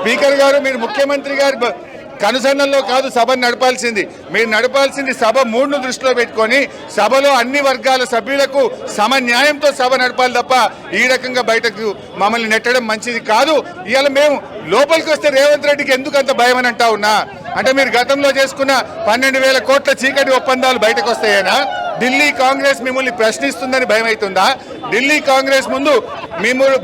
Speaker గారు మీరు ముఖ్యమంత్రి గారు కనుసన్నల్లో కాదు సభను నడపాల్సింది. మీరు నడపాల్సింది సభ మూడును దృష్టిలో పెట్టుకొని సభలో అన్ని వర్గాల సభ్యులకు సమన్యాయంతో సభ నడపాలి తప్ప ఈ రకంగా బయటకు మమ్మల్ని నెట్టడం మంచిది కాదు. ఇవాళ మేము లోపలికి వస్తే రేవంత్ రెడ్డికి ఎందుకు అంత భయం అని అంటా ఉన్నా అంటే మీరు గతంలో చేసుకున్న 12,000 కోట్ల చీకటి ఒప్పందాలు బయటకు వస్తాయేనా? ఢిల్లీ కాంగ్రెస్ మిమ్మల్ని ప్రశ్నిస్తుందని భయం అవుతుందా? ఢిల్లీ కాంగ్రెస్ ముందు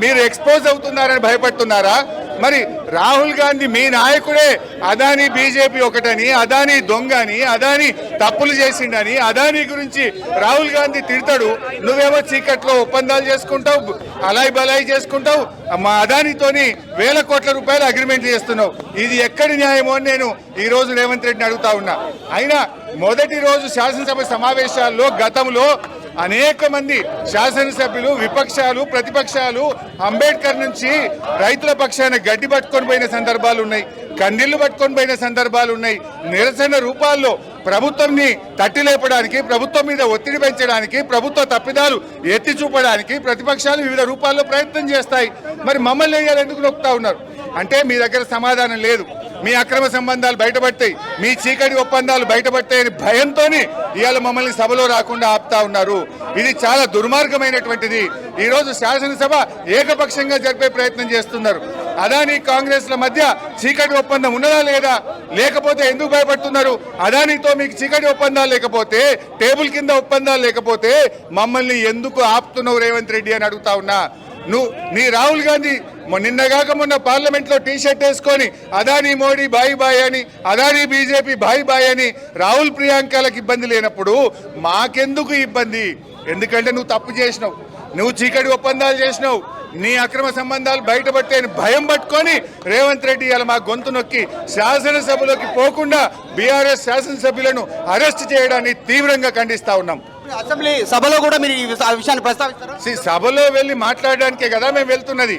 మీరు ఎక్స్పోజ్ అవుతున్నారని భయపడుతున్నారా? మరి రాహుల్ గాంధీ మీ నాయకుడే అదానీ బీజేపీ ఒకటని, అదానీ దొంగ అని, అదానీ తప్పులు చేసిండని, అదానీ గురించి రాహుల్ గాంధీ తిడతాడు. నువ్వేమో చీకట్లో ఒప్పందాలు చేసుకుంటావు, అలాయి బలాయి చేసుకుంటావు, మా అదానీతోని వేల కోట్ల రూపాయలు అగ్రిమెంట్ చేస్తున్నావు. ఇది ఎక్కడి న్యాయమో అని నేను ఈ రోజు రేవంత్ రెడ్డిని అడుగుతా ఉన్నా. అయినా మొదటి రోజు శాసనసభ సమావేశాల్లో గతంలో అనేక మంది శాసనసభ్యులు, విపక్షాలు, ప్రతిపక్షాలు అంబేద్కర్ నుంచి రైతుల పక్షాన గడ్డి పట్టుకొని పోయిన సందర్భాలు ఉన్నాయి, కన్నీళ్లు పట్టుకొని పోయిన సందర్భాలు ఉన్నాయి. నిరసన రూపాల్లో ప్రభుత్వంని తట్టి లేపడానికి, ప్రభుత్వం మీద ఒత్తిడి పెంచడానికి, ప్రభుత్వ తప్పిదాలు ఎత్తి చూపడానికి ప్రతిపక్షాలు వివిధ రూపాల్లో ప్రయత్నం చేస్తాయి. మరి మమ్మల్ని ఎందుకు నొక్కుతా ఉన్నారు అంటే మీ దగ్గర సమాధానం లేదు. మీ అక్రమ సంబంధాలు బయటపడతాయి, మీ చీకటి ఒప్పందాలు బయటపడతాయని భయంతో ఇవాళ మమ్మల్ని సభలో రాకుండా ఆపుతా ఉన్నారు. ఇది చాలా దుర్మార్గమైనటువంటిది. ఈరోజు శాసనసభ ఏకపక్షంగా జరిపే ప్రయత్నం చేస్తున్నారు. అదానీ కాంగ్రెస్ల మధ్య చీకటి ఒప్పందం ఉన్నదా లేదా? లేకపోతే ఎందుకు భయపడుతున్నారు? అదానీతో మీకు చీకటి ఒప్పందాలు లేకపోతే, టేబుల్ కింద ఒప్పందాలు లేకపోతే మమ్మల్ని ఎందుకు ఆపుతున్నావు రేవంత్ రెడ్డి అని అడుగుతా ఉన్నా. నీ రాహుల్ గాంధీ నిన్నగాక మొన్న పార్లమెంట్లో టీషర్ట్ వేసుకొని అదానీ మోడీ బాయ్ బాయ్ అని, అదానీ బీజేపీ బాయ్ బాయ్ అని రాహుల్ ప్రియాంకలకు ఇబ్బంది లేనప్పుడు మాకెందుకు ఇబ్బంది? ఎందుకంటే నువ్వు తప్పు చేసినావు, నువ్వు చీకటి ఒప్పందాలు చేసినావు, నీ అక్రమ సంబంధాలు బయటపట్టే భయం పట్టుకొని రేవంత్ రెడ్డి ఇలా మా గొంతు నొక్కి శాసనసభలోకి పోకుండా బీఆర్ఎస్ శాసనసభ్యులను అరెస్ట్ చేయడాన్ని తీవ్రంగా ఖండిస్తా ఉన్నాం. అసెంబ్లీ సభలో కూడా మీరు ఈ విషయాన్ని ప్రస్తావిస్తారు. సభలో వెళ్ళి మాట్లాడడానికే కదా మేము వెళ్తున్నది.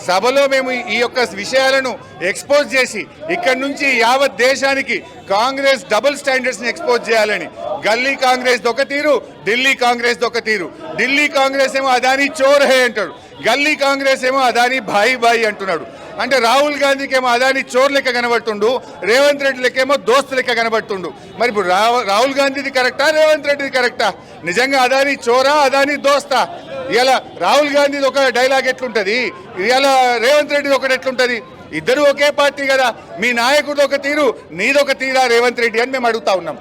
సభలో మేము ఈ యొక్క విషయాలను ఎక్స్పోజ్ చేసి ఇక్కడి నుంచి యావత్ దేశానికి కాంగ్రెస్ డబుల్ స్టాండర్డ్స్ ని ఎక్స్పోజ్ చేయాలని. గల్లీ కాంగ్రెస్ ఒక తీరు, ఢిల్లీ కాంగ్రెస్ ఒక తీరు. ఢిల్లీ కాంగ్రెస్ ఏమో అదానీ చోర్ హే అంటాడు, గల్లీ కాంగ్రెస్ ఏమో అదానీ భాయి భాయి అంటున్నాడు. అంటే రాహుల్ గాంధీకి ఏమో అదానీ చోర్ లెక్క కనబడుతుండు, రేవంత్ రెడ్డి లెక్కేమో దోస్తు లెక్క కనబడుతుండు. మరి ఇప్పుడు రాహుల్ గాంధీది కరెక్టా, రేవంత్ రెడ్డిది కరెక్టా? నిజంగా అదానీ చోరా, అదానీ దోస్తా? ఇలా రాహుల్ గాంధీది ఒక డైలాగ్ ఎట్లుంటది, ఇలా రేవంత్ రెడ్డిది ఒకటి ఎట్లుంటది? ఇద్దరు ఒకే పార్టీ కదా. మీ నాయకుడు ఒక తీరు, నీదొక తీరా రేవంత్ రెడ్డి అని మేము అడుగుతా ఉన్నాం.